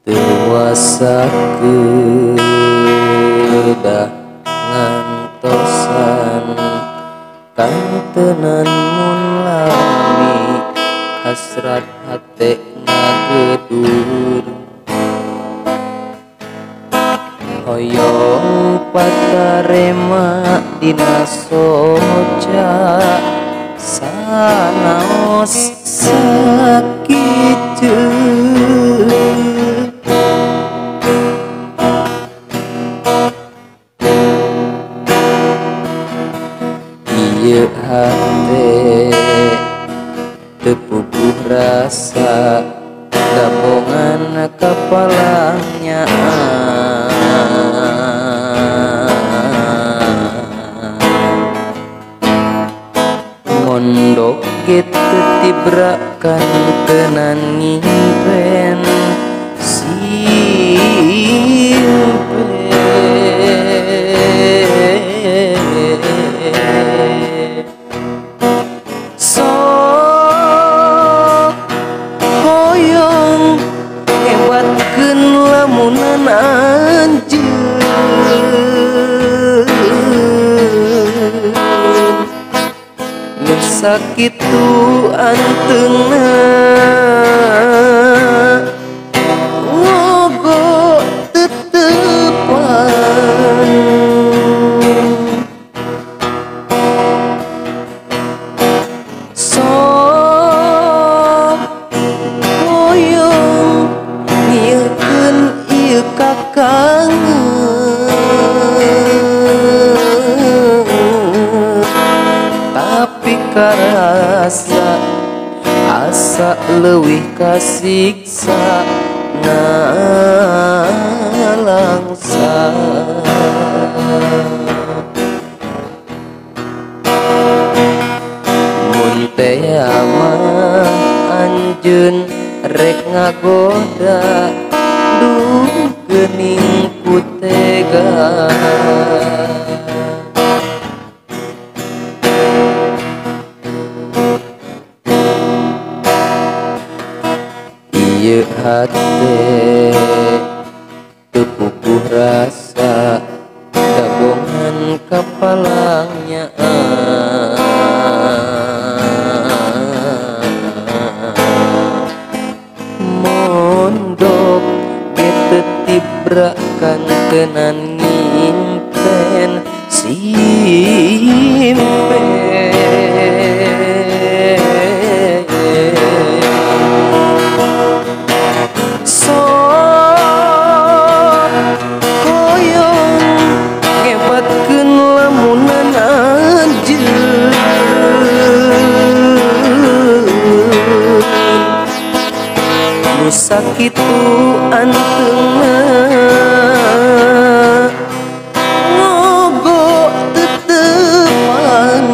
Dewasa kedah ngantosan kantenan mun lami hasrat hate ngagedur hoyong patarema dina soca sanaos sakitu ieu hate tepupuh rasa gabungan kapalanya mondok gitu tibrakan tenan ngimpen sok hoyong hebatkeun lamunan anjeun sakitu anteuna ngogo tetepan sok hoyong ngiekeun ieu kakangeun tapi karasa asa leuwih kasiksa ngalangsa mun teh mah anjeun rek ngagoda duh geuning ku tega ieu hate tepupuh rasa gabungan kapalanya mondok gitu tibrakan tenan ngimpen simpen sakitu anteuna ngogo tetepan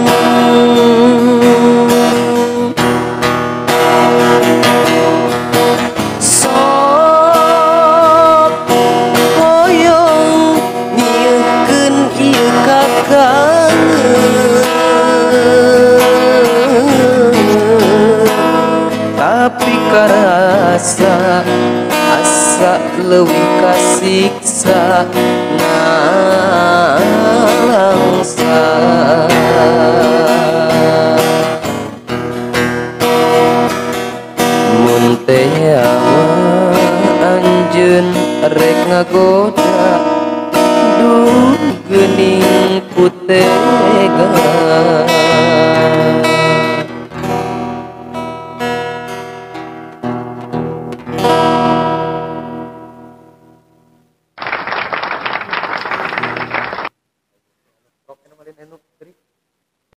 sok hoyong ngiekeun ieu kakangeun tapi karasa asa leuwih kasiksa ngalangsa